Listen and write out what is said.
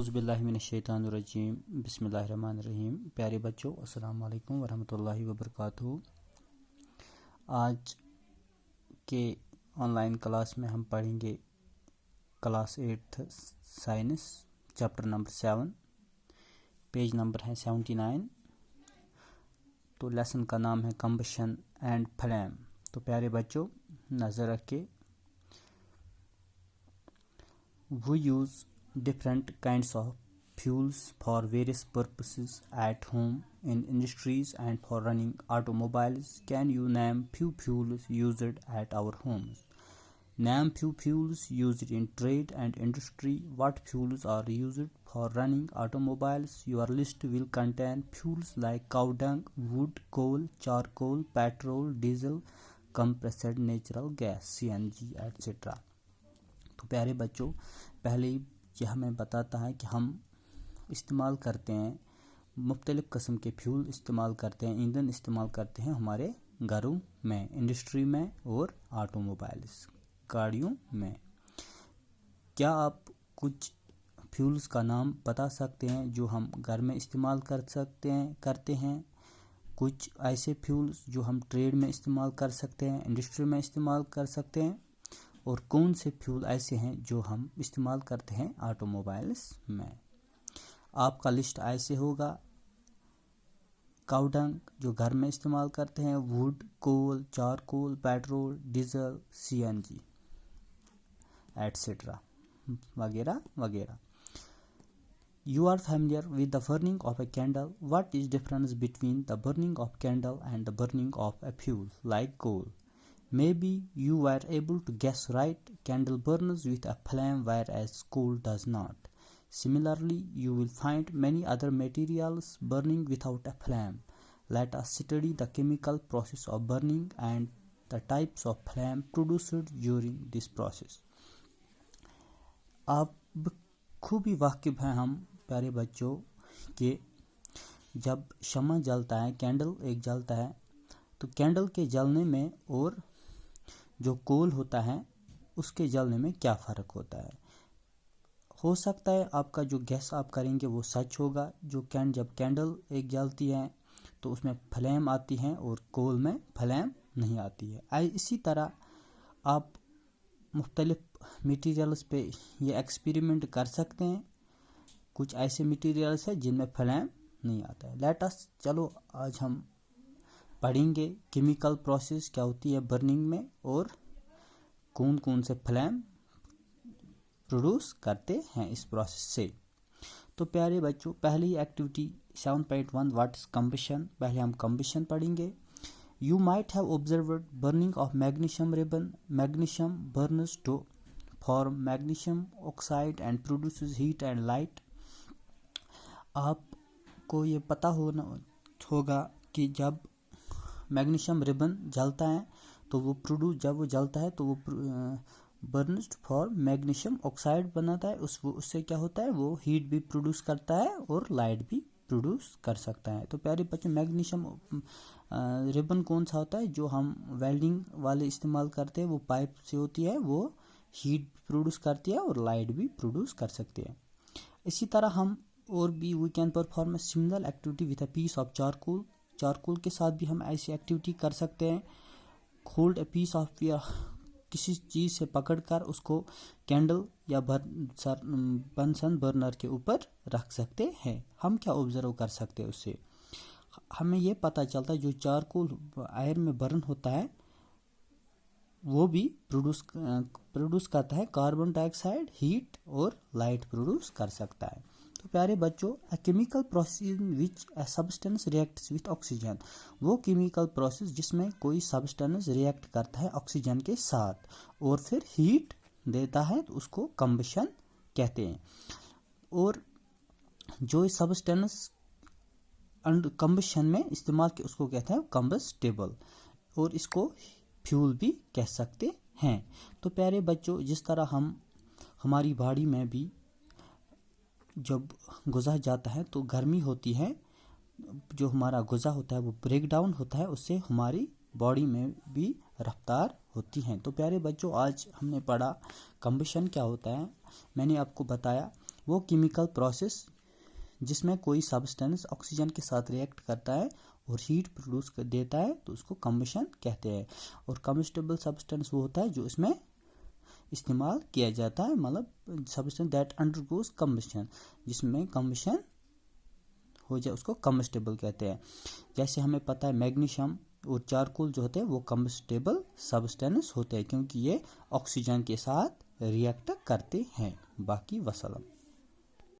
اعوذ باللہ من الشیطان الرجیم بسم اللہ الرحمن الرحیم۔ پیارے بچوں، السلام علیکم ورحمۃ اللہ وبرکاتہ۔ آج کے آن لائن کلاس میں ہم پڑھیں گے class 8 science chapter number 7، page number ہے 79۔ تو لیسن کا نام ہے کمبشن اینڈ فلیم۔ تو پیارے بچوں نظر رکھے، we use different kinds of fuels for various purposes at home, in industries, and for running automobiles. Can you name few fuels used at our homes? Name few fuels used in trade and industry. What fuels are used for running automobiles? Your list will contain fuels like cow dung, wood, coal, charcoal, petrol, diesel, compressed natural gas, CNG, etc. تو پیارے بچوں، پہلے یہ ہمیں بتاتا ہے کہ ہم استعمال کرتے ہیں مختلف قسم کے فیول استعمال کرتے ہیں، ایندھن استعمال کرتے ہیں ہمارے گھروں میں، انڈسٹری میں اور آٹو موبائلز گاڑیوں میں۔ کیا آپ کچھ فیولز کا نام بتا سکتے ہیں جو ہم گھر میں استعمال کرتے ہیں؟ کچھ ایسے فیولز جو ہم ٹریڈ میں استعمال کر سکتے ہیں، انڈسٹری میں استعمال کر سکتے ہیں، اور کون سے فیول ایسے ہیں جو ہم استعمال کرتے ہیں آٹو موبائلز میں؟ آپ کا لسٹ ایسے ہوگا: کاؤ ڈنگ جو گھر میں استعمال کرتے ہیں، wood, coal, charcoal, petrol, diesel, CNG etcetera وغیرہ وغیرہ۔ You are familiar with the burning of a candle. What is difference between the burning of candle and the burning of a fuel like coal? Maybe you were able to guess right. Candle burns with a flame whereas coal does not. Similarly, you will find many other materials burning without a flame. Let us study the chemical process of burning and the types of flame produced during this process. آپ خوبی واقف ہیں ہم پیارے بچوں کہ جب شمع جلتا ہے، کینڈل ایک جلتا ہے، تو کینڈل کے جلنے میں اور جو کول ہوتا ہے اس کے جلنے میں کیا فرق ہوتا ہے؟ ہو سکتا ہے آپ کا جو گیس آپ کریں گے وہ سچ ہوگا۔ جب کینڈل ایک جلتی ہے تو اس میں فلیم آتی ہے اور کول میں فلیم نہیں آتی ہے۔ اسی طرح آپ مختلف میٹیریلز پہ یہ ایکسپیریمنٹ کر سکتے ہیں۔ کچھ ایسے میٹیریلز ہیں جن میں فلیم نہیں آتا ہے۔ چلو آج ہم پڑھیں گے کیمیکل پروسیس کیا ہوتی ہے برننگ میں اور کون کون سے فلیم پروڈیوس کرتے ہیں اس پروسیس سے۔ تو پیارے بچوں، پہلی ایکٹیویٹی 7.1 واٹ از کمبشن، پہلے ہم کمبشن پڑھیں گے۔ You might have observed burning of magnesium ribbon. Magnesium burns to form magnesium oxide and produces heat and light. آپ کو یہ پتہ ہوگا کہ جب میگنیشیم ریبن جلتا ہے تو وہ جب وہ جلتا ہے تو وہ برنز فار میگنیشیم آکسائڈ بناتا ہے۔ اس سے کیا ہوتا ہے، وہ ہیٹ بھی پروڈیوس کرتا ہے اور لائٹ بھی پروڈیوس کر سکتا ہے۔ تو پیارے بچوں، میگنیشیم ریبن کون سا ہوتا ہے جو ہم ویلڈنگ والے استعمال کرتے ہیں؟ وہ پائپ سے ہوتی ہے، وہ ہیٹ پروڈیوس کرتی ہے اور لائٹ بھی پروڈیوس کر سکتے ہیں۔ اسی طرح ہم اور بھی we can perform a similar activity with a piece of charcoal. Charcoal کے ساتھ بھی ہم ایسی ایکٹیویٹی کر سکتے ہیں۔ ہولڈ اے پیس آف کسی چیز سے پکڑ کر اس کو کینڈل یا بنسن برنر کے اوپر رکھ سکتے ہیں۔ ہم کیا آبزرو کر سکتے ہیں اس سے؟ ہمیں یہ پتہ چلتا ہے جو چارکول ایئر میں برن ہوتا ہے وہ بھی پروڈیوس کرتا ہے کاربن ڈائی آکسائڈ، ہیٹ اور لائٹ پروڈیوس کر سکتا ہے۔ تو پیارے بچوں، a chemical process in which a substance reacts with oxygen، وہ کیمیکل پروسیس جس میں کوئی سبسٹنس ریئیکٹ کرتا ہے آکسیجن کے ساتھ اور پھر ہیٹ دیتا ہے، تو اس کو کمبشن کہتے ہیں۔ اور جو سبسٹنس کمبشن میں استعمال کے اس کو کہتے ہیں کمبسٹیبل، اور اس کو فیول بھی کہہ سکتے ہیں۔ تو پیارے بچوں، جس طرح ہماری باڈی میں بھی جب غذا جاتا ہے تو گرمی ہوتی ہے، جو ہمارا غذا ہوتا ہے وہ بریک ڈاؤن ہوتا ہے، اس سے ہماری باڈی میں بھی رفتار ہوتی ہیں۔ تو پیارے بچوں، آج ہم نے پڑھا کمبشن کیا ہوتا ہے۔ میں نے آپ کو بتایا وہ کیمیکل پروسیس جس میں کوئی سبسٹینس آکسیجن کے ساتھ ریئیکٹ کرتا ہے اور ہیٹ پروڈیوس دیتا ہے تو اس کو کمبشن کہتے ہیں. اور کمبسٹیبل سبسٹینس وہ ہوتا ہے جو اس میں استعمال کیا جاتا ہے, مطلب سبسٹینس دیٹ انڈر گوز کمبشن, جس میں کمبشن ہو جائے اس کو کمبسٹیبل کہتے ہیں. جیسے ہمیں پتہ ہے میگنیشیم اور چارکول جو ہوتے ہیں وہ کمبسٹیبل سبسٹینس ہوتے ہیں کیونکہ یہ آکسیجن کے ساتھ ریئیکٹ کرتے ہیں. باقی وسلام.